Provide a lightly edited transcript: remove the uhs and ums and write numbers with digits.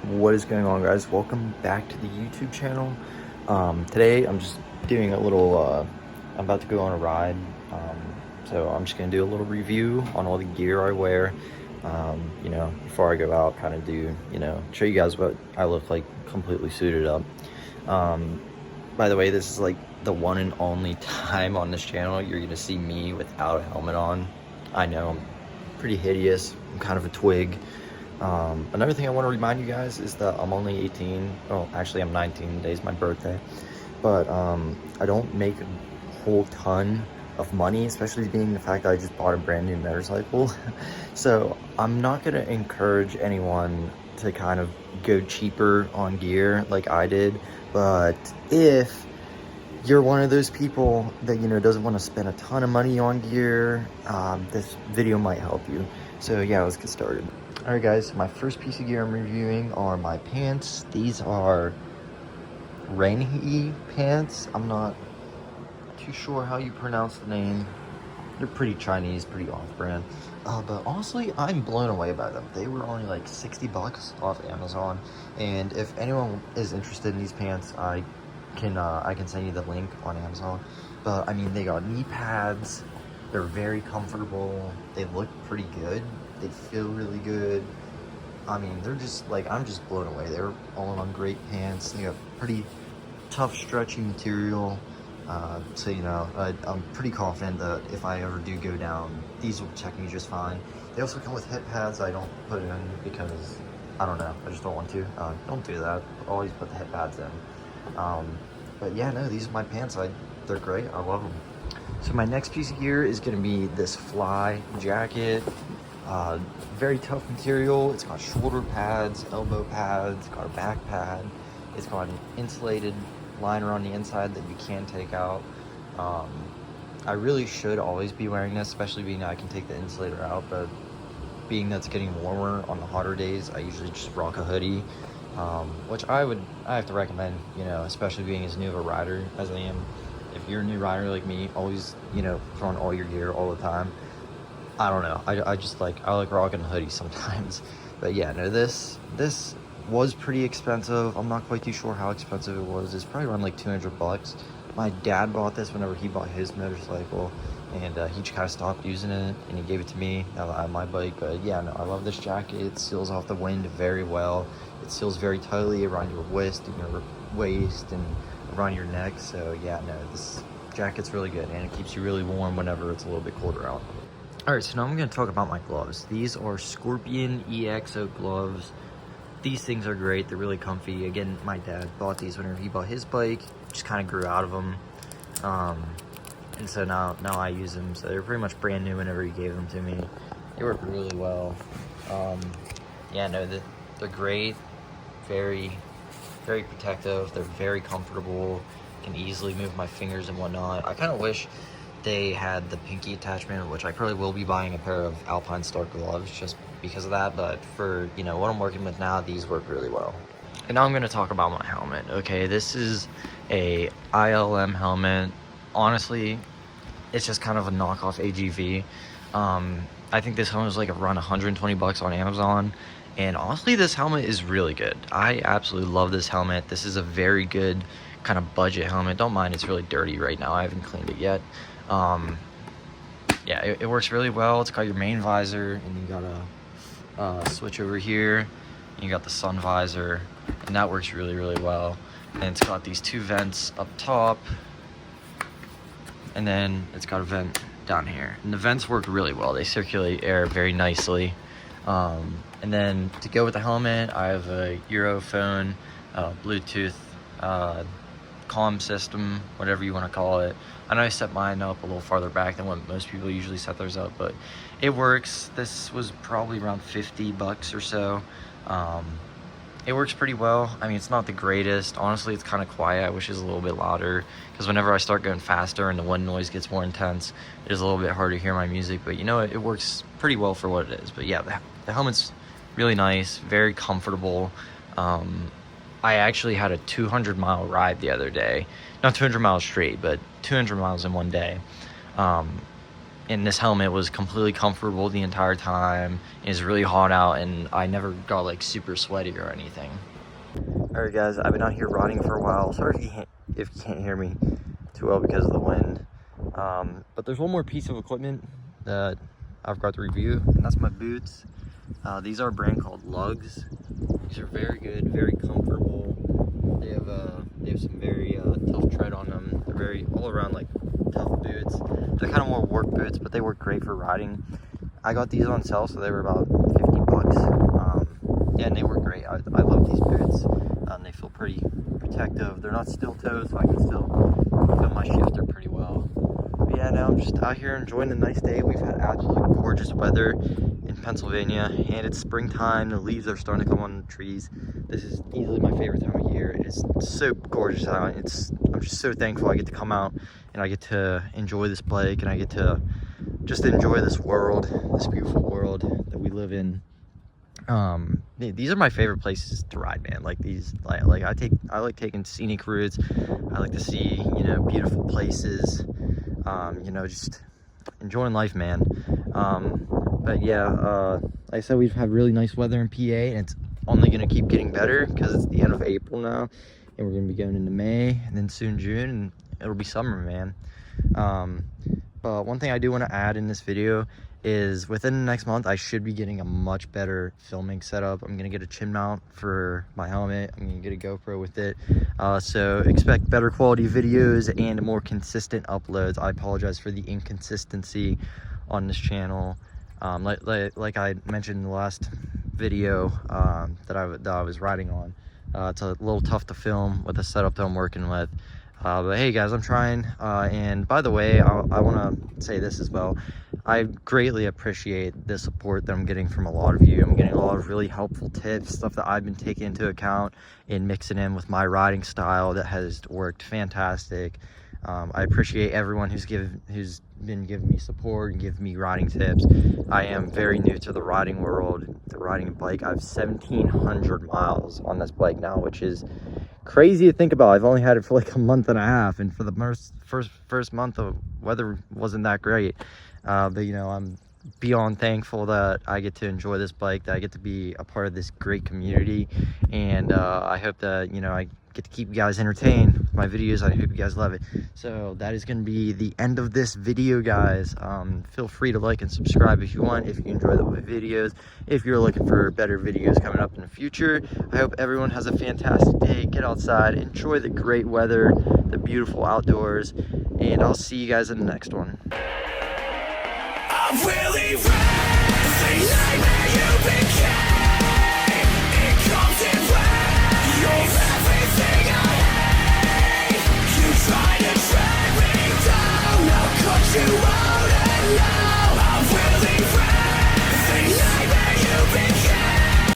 What is going on, guys? Welcome back to the YouTube channel. Today I'm just doing a little I'm about to go on a ride, so I'm just gonna do a little review on all the gear I wear, before I go out, kind of do, show you guys what I look like completely suited up. um, by the way, this is like the one and only time on this channel you're gonna see me without a helmet on. I know I'm pretty hideous, I'm kind of a twig. Another thing I want to remind you guys is that I'm only 18. Oh, actually I'm 19. Today's my birthday. But I don't make a whole ton of money, especially being the fact that I just bought a brand new motorcycle. So I'm not going to encourage anyone to kind of go cheaper on gear like I did. But if you're one of those people that, doesn't want to spend a ton of money on gear, this video might help you. So yeah, let's get started. Alright guys, my first piece of gear I'm reviewing are my pants. These are Renhe pants. I'm not too sure how you pronounce the name. They're pretty Chinese, pretty off-brand. But honestly, I'm blown away by them. They were only like 60 bucks off Amazon. And if anyone is interested in these pants, I can send you the link on Amazon. But I mean, they got knee pads. They're very comfortable. They look pretty good. They feel really good. I mean, they're just like, I'm just blown away. They're all on great pants. They have pretty tough, stretchy material. So, I'm pretty confident that if I ever do go down, these will protect me just fine. They also come with hip pads. I don't put it in because, I don't know, I just don't want to. Don't do that. Always put the hip pads in. But yeah, no, these are my pants. They're great. I love them. So my next piece of gear is going to be this Fly jacket. Very tough material. It's got shoulder pads, elbow pads, it's got a back pad. It's got an insulated liner on the inside that you can take out. I really should always be wearing this, especially being that I can take the insulator out, but being that it's getting warmer on the hotter days, I usually just rock a hoodie, which I have to recommend, especially being as new of a rider as I am. If you're a new rider like me, always, throw on all your gear all the time. I don't know. I just like rocking a hoodie sometimes. But yeah, no, this was pretty expensive. I'm not quite too sure how expensive it was. It's probably around like 200 bucks. My dad bought this whenever he bought his motorcycle, and he just kind of stopped using it, and he gave it to me now that I have my bike. But yeah, no, I love this jacket. It seals off the wind very well. It seals very tightly around your waist and your waist and around your neck. So yeah, no, this jacket's really good, and it keeps you really warm whenever it's a little bit colder out. Alright, so now I'm going to talk about my gloves. These are Scorpion EXO gloves. These things are great. They're really comfy. Again, my dad bought these whenever he bought his bike. Just kind of grew out of them. And so now I use them. So they're pretty much brand new whenever he gave them to me. They work really well. Yeah, no, they're great. Very, very protective. They're very comfortable. Can easily move my fingers and whatnot. I kind of wish they had the pinky attachment, which I probably will be buying a pair of Alpinestars gloves just because of that. But for, what I'm working with now, these work really well. And now I'm going to talk about my helmet. Okay, this is a ILM helmet. Honestly, it's just kind of a knockoff AGV. I think this helmet was like around 120 bucks on Amazon. And honestly, this helmet is really good. I absolutely love this helmet. This is a very good kind of budget helmet. Don't mind, it's really dirty right now. I haven't cleaned it yet. Yeah, it works really well. It's got your main visor, and you got a switch over here. You got the sun visor, and that works really, really well. And it's got these two vents up top, and then it's got a vent down here. And the vents work really well. They circulate air very nicely. And then to go with the helmet, I have a Europhone, Bluetooth, comm system, whatever you want to call it. I know I set mine up a little farther back than what most people usually set theirs up, but it works. This was probably around 50 bucks or so. It works pretty well. I mean, it's not the greatest. Honestly, it's kind of quiet. I wish it was a little bit louder, because whenever I start going faster and the wind noise gets more intense, it is a little bit harder to hear my music. But it works pretty well for what it is. But yeah, the helmet's really nice, very comfortable. I actually had a 200-mile ride the other day. Not 200 miles straight, but 200 miles in one day. and this helmet was completely comfortable the entire time. It's really hot out, and I never got like super sweaty or anything. All right, guys, I've been out here riding for a while. Sorry if you can't hear me too well because of the wind. But there's one more piece of equipment that I've got to review, and that's my boots. These are a brand called Lugs. These are very good, very comfortable. They have some very tough tread on them. They're very all around like tough boots. They're kind of more work boots, but they work great for riding. I got these on sale, so they were about 50 bucks. Yeah, and they work great. I love these boots. They feel pretty protective. They're not steel toed, so I can still feel my shifter pretty well. But yeah, now I'm just out here enjoying a nice day. We've had absolutely gorgeous weather in Pennsylvania, and it's springtime. The leaves are starting to come on the trees. This is easily my favorite time of year. It is so gorgeous out. I'm just so thankful I get to come out and I get to enjoy this bike, and I get to just enjoy this world, this beautiful world that we live in. These are my favorite places to ride, man. Like these, like I like taking scenic routes. I like to see, you know, beautiful places. You know, just enjoying life, man. But yeah, like I said, we've had really nice weather in PA, and it's only gonna keep getting better because it's the end of April now, and we're gonna be going into May, and then soon June, and it'll be summer, man. But one thing I do want to add in this video is within the next month, I should be getting a much better filming setup. I'm going to get a chin mount for my helmet. I'm going to get a GoPro with it. So expect better quality videos and more consistent uploads. I apologize for the inconsistency on this channel. Like I mentioned in the last video that I was riding on, it's a little tough to film with the setup that I'm working with. But hey guys, I'm trying, and by the way, I want to say this as well. I greatly appreciate the support that I'm getting from a lot of you. I'm getting a lot of really helpful tips, stuff that I've been taking into account and mixing in with my riding style that has worked fantastic. I appreciate everyone who's been giving me support and giving me riding tips. I am very new to the riding world, to riding a bike. I have 1,700 miles on this bike now, which is crazy to think about. I've only had it for like a month and a half, and for the first month, the weather wasn't that great. But you know, I'm beyond thankful that I get to enjoy this bike, that I get to be a part of this great community, and I hope that, you know, I get to keep you guys entertained with my videos. I hope you guys love it. So that is going to be the end of this video, guys. Feel free to like and subscribe if you want, if you enjoy the videos, if you're looking for better videos coming up in the future. I hope everyone has a fantastic day. Get outside, enjoy the great weather, the beautiful outdoors, and I'll see you guys in the next one. I'm really ready, nightmare you became.